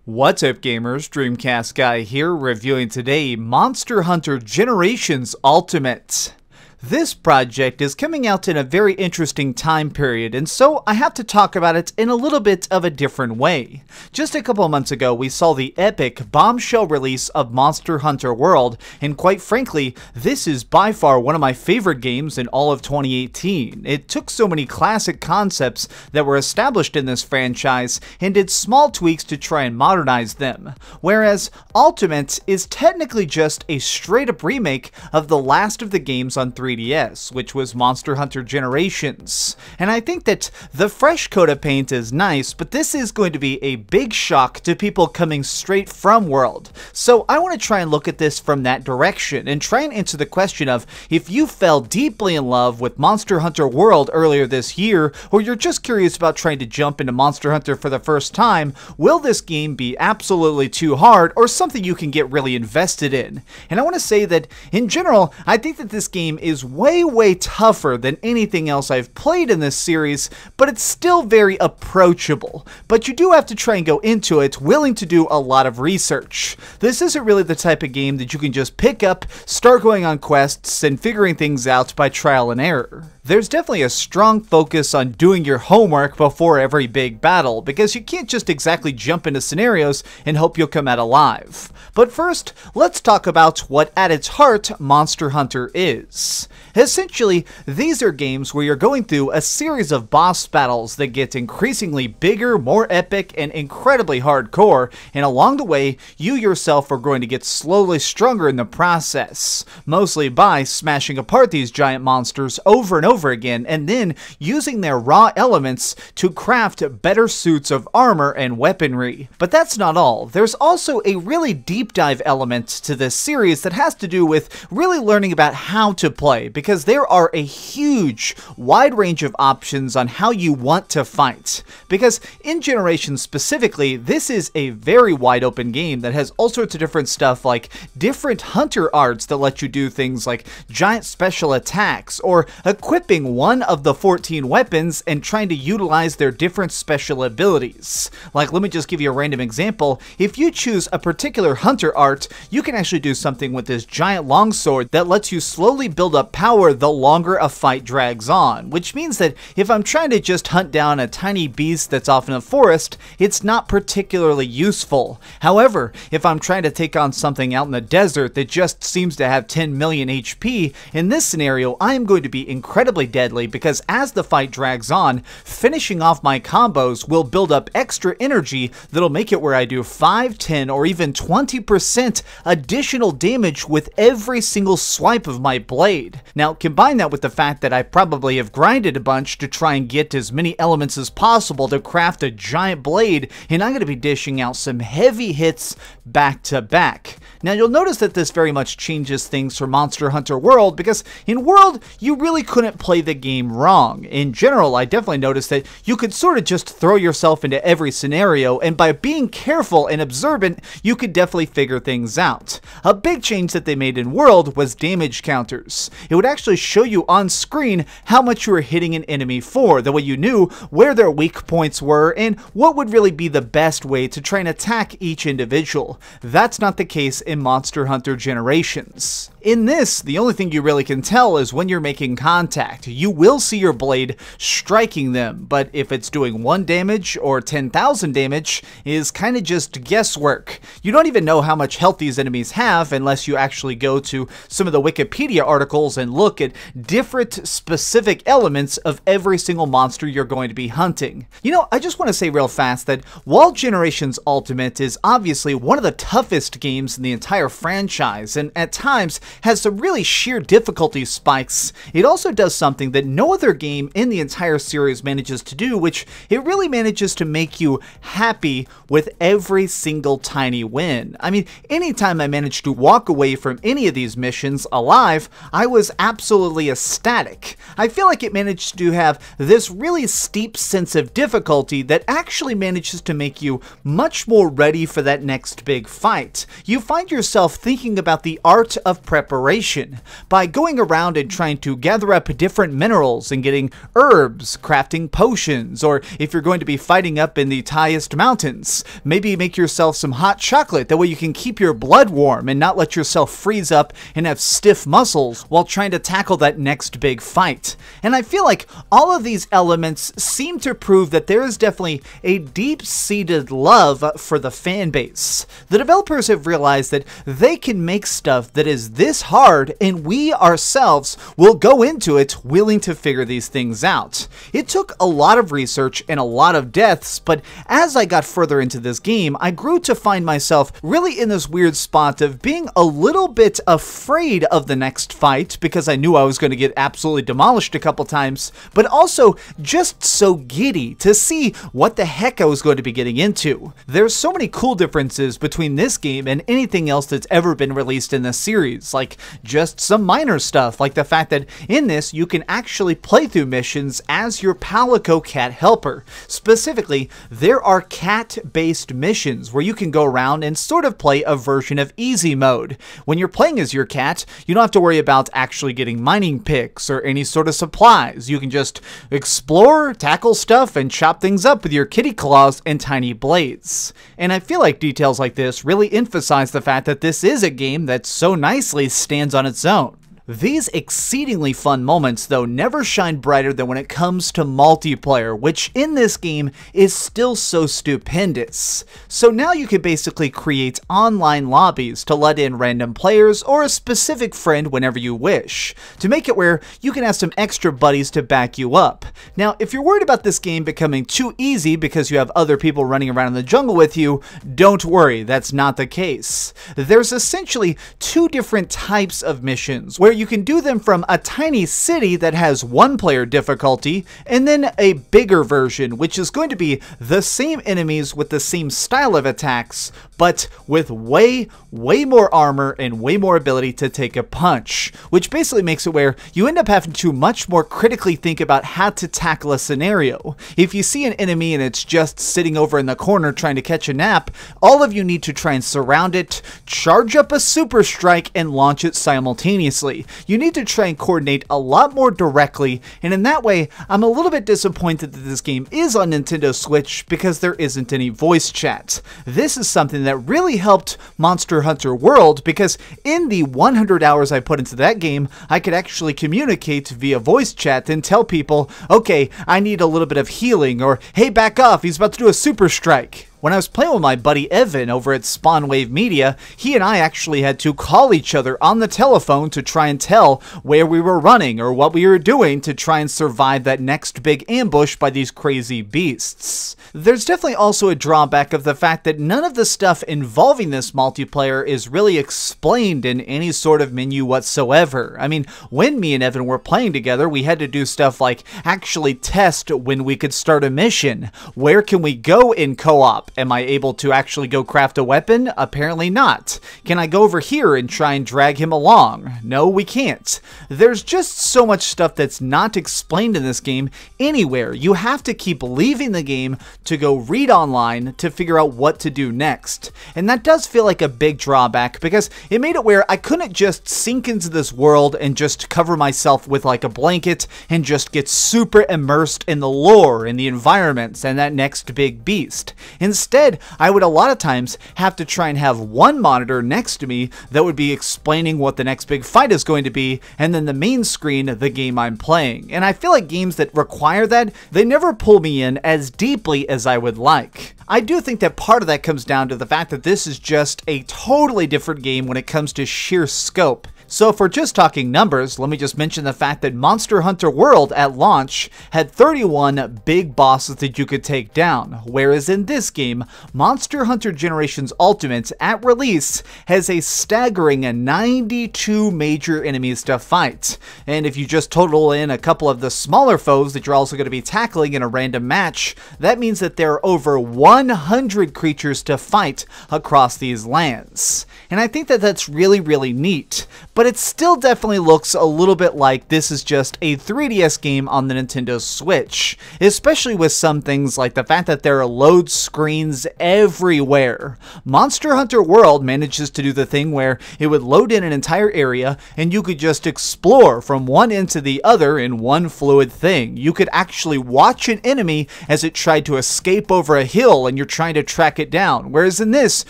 What's up gamers, DreamcastGuy here, reviewing today Monster Hunter Generations Ultimate. This project is coming out in a very interesting time period, and so I have to talk about it in a little bit of a different way. Just a couple of months ago, we saw the epic bombshell release of Monster Hunter World, and quite frankly, this is by far one of my favorite games in all of 2018. It took so many classic concepts that were established in this franchise and did small tweaks to try and modernize them, whereas Ultimate is technically just a straight-up remake of the last of the games on 3DS, which was Monster Hunter Generations. And I think that the fresh coat of paint is nice, but this is going to be a big shock to people coming straight from World. So I want to try and look at this from that direction and try and answer the question of if you fell deeply in love with Monster Hunter World earlier this year, or you're just curious about trying to jump into Monster Hunter for the first time, will this game be absolutely too hard or something you can get really invested in? And I want to say that in general, I think that this game is way tougher than anything else I've played in this series, but it's still very approachable. But you do have to try and go into it willing to do a lot of research. This isn't really the type of game that you can just pick up, start going on quests, and figuring things out by trial and error. There's definitely a strong focus on doing your homework before every big battle, because you can't just exactly jump into scenarios and hope you'll come out alive. But first, let's talk about what at its heart Monster Hunter is. Essentially, these are games where you're going through a series of boss battles that get increasingly bigger, more epic, and incredibly hardcore, and along the way, you yourself are going to get slowly stronger in the process, mostly by smashing apart these giant monsters over and over again, and then using their raw elements to craft better suits of armor and weaponry. But that's not all. There's also a really deep dive element to this series that has to do with really learning about how to play, because there are a huge, wide range of options on how you want to fight. Because in Generations specifically, this is a very wide open game that has all sorts of different stuff like different hunter arts that let you do things like giant special attacks, or equipping one of the 14 weapons and trying to utilize their different special abilities. Like, let me just give you a random example. If you choose a particular hunter art, you can actually do something with this giant longsword that lets you slowly build up power the longer a fight drags on, which means that if I'm trying to just hunt down a tiny beast that's off in a forest, it's not particularly useful. However, if I'm trying to take on something out in the desert that just seems to have 10 million HP, in this scenario I am going to be incredibly deadly, because as the fight drags on, finishing off my combos will build up extra energy that'll make it where I do 5, 10, or even 20% additional damage with every single swipe of my blade. Now, combine that with the fact that I probably have grinded a bunch to try and get as many elements as possible to craft a giant blade, and I'm going to be dishing out some heavy hits back to back. Now, you'll notice that this very much changes things for Monster Hunter World, because in World, you really couldn't play the game wrong. In general, I definitely noticed that you could sort of just throw yourself into every scenario, and by being careful and observant, you could definitely figure things out. A big change that they made in World was damage counters. It would actually show you on screen how much you were hitting an enemy for, that way you knew where their weak points were and what would really be the best way to try and attack each individual. That's not the case in Monster Hunter Generations. In this, the only thing you really can tell is when you're making contact. You will see your blade striking them, but if it's doing 1 damage or 10,000 damage is kind of just guesswork. You don't even know how much health these enemies have unless you actually go to some of the Wikipedia articles and look at different specific elements of every single monster you're going to be hunting. You know, I just want to say real fast that while Generations Ultimate is obviously one of the toughest games in the entire franchise, and at times has some really sheer difficulty spikes, it also does something that no other game in the entire series manages to do, which it really manages to make you happy with every single tiny win. I mean, anytime I managed to walk away from any of these missions alive, I was absolutely ecstatic. I feel like it managed to have this really steep sense of difficulty that actually manages to make you much more ready for that next big fight. You find yourself thinking about the art of preparation preparation by going around and trying to gather up different minerals and getting herbs, crafting potions, or if you're going to be fighting up in the highest mountains, maybe make yourself some hot chocolate. That way you can keep your blood warm and not let yourself freeze up and have stiff muscles while trying to tackle that next big fight. And I feel like all of these elements seem to prove that there is definitely a deep-seated love for the fan base. The developers have realized that they can make stuff that is this hard, and we ourselves will go into it willing to figure these things out. It took a lot of research and a lot of deaths, but as I got further into this game, I grew to find myself really in this weird spot of being a little bit afraid of the next fight because I knew I was going to get absolutely demolished a couple times, but also just so giddy to see what the heck I was going to be getting into. There's so many cool differences between this game and anything else that's ever been released in this series, like just some minor stuff, like the fact that in this you can actually play through missions as your Palico cat helper. Specifically, there are cat-based missions where you can go around and sort of play a version of easy mode. When you're playing as your cat, you don't have to worry about actually getting mining picks or any sort of supplies. You can just explore, tackle stuff, and chop things up with your kitty claws and tiny blades. And I feel like details like this really emphasize the fact that this is a game that so nicely stands on its own. These exceedingly fun moments, though, never shine brighter than when it comes to multiplayer, which in this game is still so stupendous. So now you can basically create online lobbies to let in random players or a specific friend whenever you wish, to make it where you can have some extra buddies to back you up. Now, if you're worried about this game becoming too easy because you have other people running around in the jungle with you, don't worry, that's not the case. There's essentially two different types of missions, where you can do them from a tiny city that has one player difficulty, and then a bigger version, which is going to be the same enemies with the same style of attacks, but with way more armor and way more ability to take a punch, which basically makes it where you end up having to much more critically think about how to tackle a scenario. If you see an enemy and it's just sitting over in the corner trying to catch a nap, all of you need to try and surround it, charge up a super strike, and launch it simultaneously. You need to try and coordinate a lot more directly, and in that way, I'm a little bit disappointed that this game is on Nintendo Switch because there isn't any voice chat. This is something that really helped Monster Hunter World, because in the 100 hours I put into that game, I could actually communicate via voice chat and tell people, okay, I need a little bit of healing, or hey, back off, he's about to do a super strike. When I was playing with my buddy Evan over at Spawnwave Media, he and I actually had to call each other on the telephone to try and tell where we were running or what we were doing to try and survive that next big ambush by these crazy beasts. There's definitely also a drawback of the fact that none of the stuff involving this multiplayer is really explained in any sort of menu whatsoever. I mean, when me and Evan were playing together, we had to do stuff like actually test when we could start a mission. Where can we go in co-op? Am I able to actually go craft a weapon? Apparently not. Can I go over here and try and drag him along? No, we can't. There's just so much stuff that's not explained in this game anywhere. You have to keep leaving the game to go read online to figure out what to do next. And that does feel like a big drawback, because it made it where I couldn't just sink into this world and just cover myself with like a blanket and just get super immersed in the lore and the environments and that next big beast. Instead, I would a lot of times have to try and have one monitor next to me that would be explaining what the next big fight is going to be, and then the main screen, the game I'm playing. And I feel like games that require that, they never pull me in as deeply as I would like. I do think that part of that comes down to the fact that this is just a totally different game when it comes to sheer scope. So if we're just talking numbers, let me just mention the fact that Monster Hunter World at launch had 31 big bosses that you could take down, whereas in this game, Monster Hunter Generations Ultimate at release has a staggering 92 major enemies to fight. And if you just total in a couple of the smaller foes that you're also going to be tackling in a random match, that means that there are over 100 creatures to fight across these lands. And I think that that's really, really neat. but it still definitely looks a little bit like this is just a 3DS game on the Nintendo Switch, especially with some things like the fact that there are load screens everywhere. Monster Hunter World manages to do the thing where it would load in an entire area and you could just explore from one end to the other in one fluid thing. You could actually watch an enemy as it tried to escape over a hill and you're trying to track it down, whereas in this,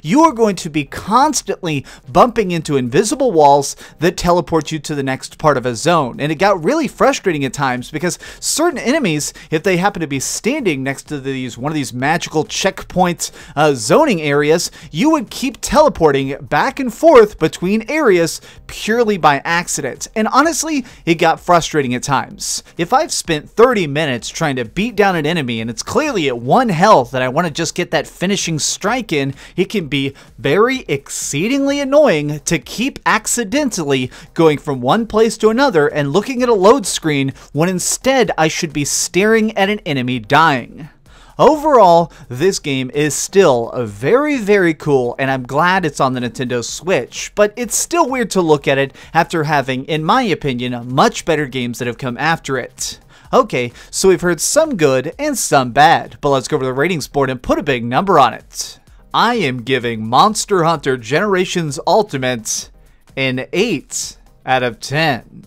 you are going to be constantly bumping into invisible walls that teleport you to the next part of a zone. And it got really frustrating at times because certain enemies, if they happen to be standing next to one of these magical checkpoint zoning areas, you would keep teleporting back and forth between areas purely by accident. And honestly, it got frustrating at times. If I've spent 30 minutes trying to beat down an enemy and it's clearly at 1 health and I want to just get that finishing strike in, it can be very exceedingly annoying to keep accidentally going from one place to another and looking at a load screen when instead I should be staring at an enemy dying. Overall, this game is still very, very cool, and I'm glad it's on the Nintendo Switch, but it's still weird to look at it after having, in my opinion, much better games that have come after it. Okay, so we've heard some good and some bad, but let's go over the ratings board and put a big number on it. I am giving Monster Hunter Generations Ultimate an 8 out of 10.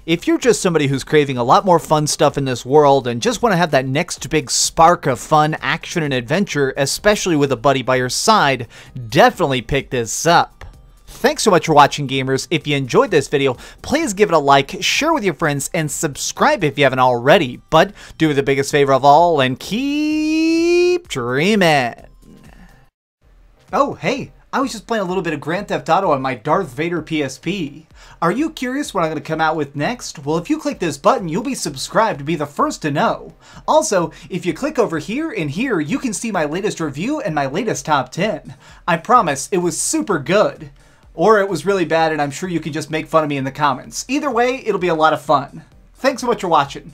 If you're just somebody who's craving a lot more fun stuff in this world and just want to have that next big spark of fun, action, and adventure, especially with a buddy by your side, definitely pick this up. Thanks so much for watching, gamers. If you enjoyed this video, please give it a like, share with your friends, and subscribe if you haven't already. But do me the biggest favor of all and keep dreaming. Oh, hey, I was just playing a little bit of Grand Theft Auto on my Darth Vader PSP. Are you curious what I'm going to come out with next? Well, if you click this button, you'll be subscribed to be the first to know. Also, if you click over here and here, you can see my latest review and my latest top 10. I promise, it was super good. Or it was really bad and I'm sure you can just make fun of me in the comments. Either way, it'll be a lot of fun. Thanks so much for watching.